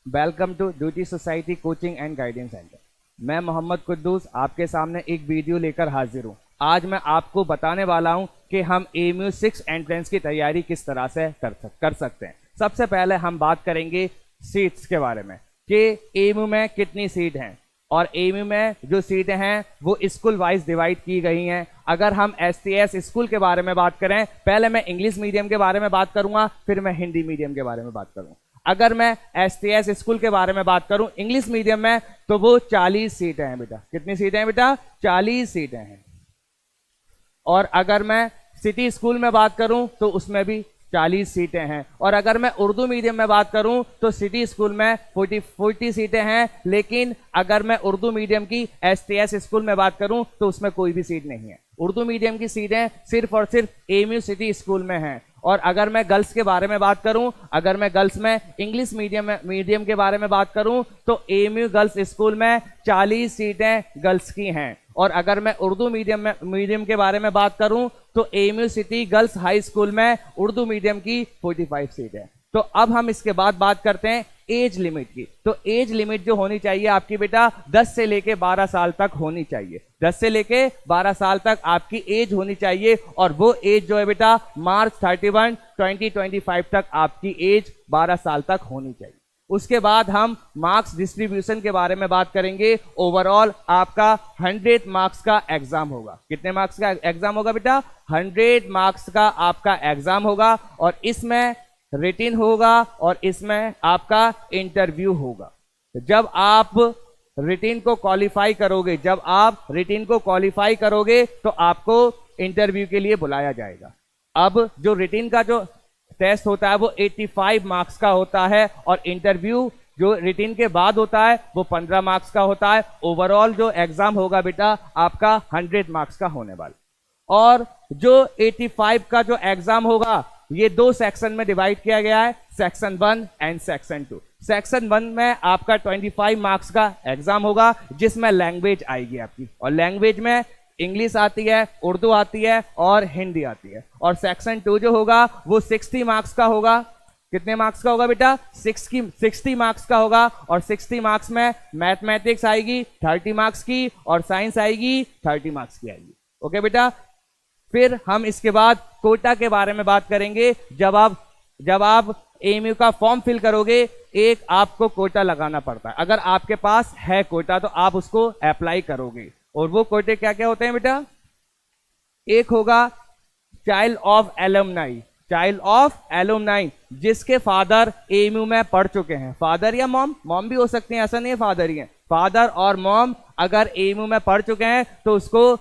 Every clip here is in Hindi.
Welcome to duty society coaching and guidance centre. मैं मोहम्मद कुद्दूस आपके सामने एक वीडियो लेकर हाजिर हूँ। आज मैं आपको बताने वाला हूँ कि हम AMU 6 एंट्रेंस की तैयारी किस तरह से कर सकते हैं। सबसे पहले हम बात करेंगे सीट्स के बारे में कि AMU में कितनी सीट हैं और AMU में जो सीटें हैं वो स्कूल वाइज डिवाइड की गई हैं। अगर हम STS स्कूल के बारे में बात करें, पहले मैं इंग्लिश मीडियम के बारे में बात करूंगा, फिर मैं हिंदी मीडियम के बारे में बात करूंगा। अगर मैं STS स्कूल के बारे में बात करूं इंग्लिश मीडियम में, तो वो 40 सीटें हैं बेटा। कितनी सीटें हैं बेटा? 40 सीटें हैं। और अगर मैं सिटी स्कूल में बात करूं तो उसमें भी 40 सीटें हैं। और अगर मैं उर्दू मीडियम में बात करूं तो सिटी स्कूल में 40 सीटें हैं, लेकिन अगर मैं उर्दू मीडियम की STS स्कूल में बात करूं तो उसमें कोई भी सीट नहीं है। उर्दू मीडियम की सीटें सिर्फ और सिर्फ AMU सिटी स्कूल में हैं। और अगर मैं गर्ल्स के बारे में बात करूं, अगर मैं गर्ल्स में इंग्लिश मीडियम के बारे में बात करूं तो AMU गर्ल्स स्कूल में 40 सीटें गर्ल्स की हैं। और अगर मैं उर्दू मीडियम के बारे में बात करूं तो AMU city girls high school में उर्दू मीडियम की 45 सीट है। तो अब हम इसके बाद बात करते हैं एज लिमिट की। तो एज लिमिट जो होनी चाहिए आपकी बेटा 10 से लेके 12 साल तक होनी चाहिए। 10 से लेके 12 साल तक आपकी एज होनी चाहिए। और वो एज जो है बेटा मार्च 31, 2025 तक आपकी एज 12 साल तक होनी चाहिए। उसके बाद हम मार्क्स डिस्ट्रीब्यूशन के बारे में बात करेंगे। ओवरऑल आपका 100 मार्क्स का एग्जाम होगा। कितने मार्क्स का एग्जाम होगा बेटा? 100 मार्क्स का आपका एग्जाम होगा। और इसमें रिटिन होगा और इसमें आपका इंटरव्यू होगा। जब आप रिटिन को क्वालिफाई करोगे, तो आपको इंटरव्यू के लिए बुलाया जाएगा। अब जो रिटिन का जो टेस्ट होता है वो 85 मार्क्स का होता है और इंटरव्यू जो रिटिन के बाद होता है वो 15 मार्क्स का होता है। ओवरऑल जो एग्जाम होगा बेटा आपका 100 मार्क्स का होने वाला। और जो 85 का जो एग्जाम होगा ये 2 सेक्शन में डिवाइड किया गया है, सेक्शन 1 एंड सेक्शन 2। सेक्शन 1 में आपका 25 मार्क्स का एग्जाम होगा जिसमें लैंग्वेज आएगी आपकी। और लैंग्वेज में इंग्लिश आती है, उर्दू आती है और हिंदी आती है। और सेक्शन 2 जो होगा वो 60 मार्क्स का होगा। कितने मार्क्स का होगा बेटा? 60 मार्क्स का होगा। और 60 मार्क्स में मैथमेटिक्स आएगी 30 मार्क्स की और साइंस आएगी 30 मार्क्स की आएगी। ओके बेटा। फिर हम इसके बाद कोटा के बारे में बात करेंगे। जब आप AMU का फॉर्म फिल करोगे, एक आपको कोटा लगाना पड़ता है। अगर आपके पास है कोटा तो आप उसको अप्लाई करोगे। और वो कोटे क्या क्या होते हैं बेटा? एक होगा चाइल्ड ऑफ एलुमनाई, जिसके फादर AMU में पढ़ चुके हैं। फादर या मॉम भी हो सकते हैं, ऐसा नहीं है फादर ही है। फादर और मॉम अगर AMU में पढ़ चुके हैं तो उसको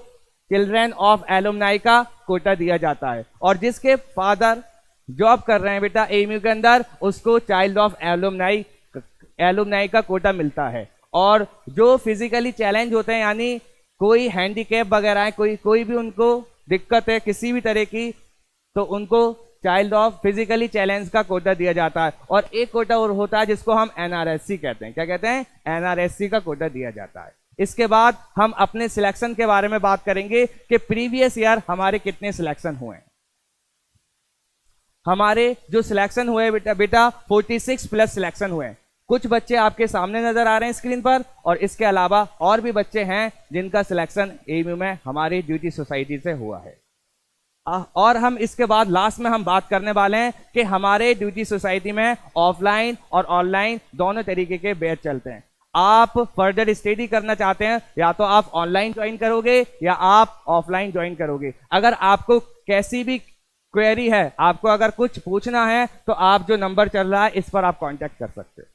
चिल्ड्रन ऑफ एलुमनाई का कोटा दिया जाता है। और जिसके फादर जॉब कर रहे हैं बेटा AMU के अंदर, उसको चाइल्ड ऑफ एलुमनाई का कोटा मिलता है। और जो फिजिकली चैलेंज होते हैं, यानी कोई हैंडीकैप वगैरह है, कोई भी उनको दिक्कत है किसी भी तरह की, तो उनको चाइल्ड ऑफ फिजिकली चैलेंज का कोटा दिया जाता है। और एक कोटा और होता है जिसको हम NRSC कहते हैं। क्या कहते हैं? NRSC का कोटा दिया जाता है। इसके बाद हम अपने सिलेक्शन के बारे में बात करेंगे कि प्रीवियस ईयर हमारे कितने सिलेक्शन हुए। हमारे जो सिलेक्शन हुए बेटा 46 प्लस सिलेक्शन हुए। कुछ बच्चे आपके सामने नजर आ रहे हैं स्क्रीन पर, और इसके अलावा और भी बच्चे हैं जिनका सिलेक्शन AMU में हमारी ड्यूटी सोसाइटी से हुआ है। और हम इसके बाद लास्ट में हम बात करने वाले हैं कि हमारे ड्यूटी सोसाइटी में ऑफलाइन और ऑनलाइन दोनों तरीके के बैच चलते हैं। आप फर्दर स्टडी करना चाहते हैं, या तो आप ऑनलाइन ज्वाइन करोगे या आप ऑफलाइन ज्वाइन करोगे। अगर आपको कैसी भी क्वेरी है, आपको अगर कुछ पूछना है, तो आप जो नंबर चल रहा है इस पर आप कांटेक्ट कर सकते हो।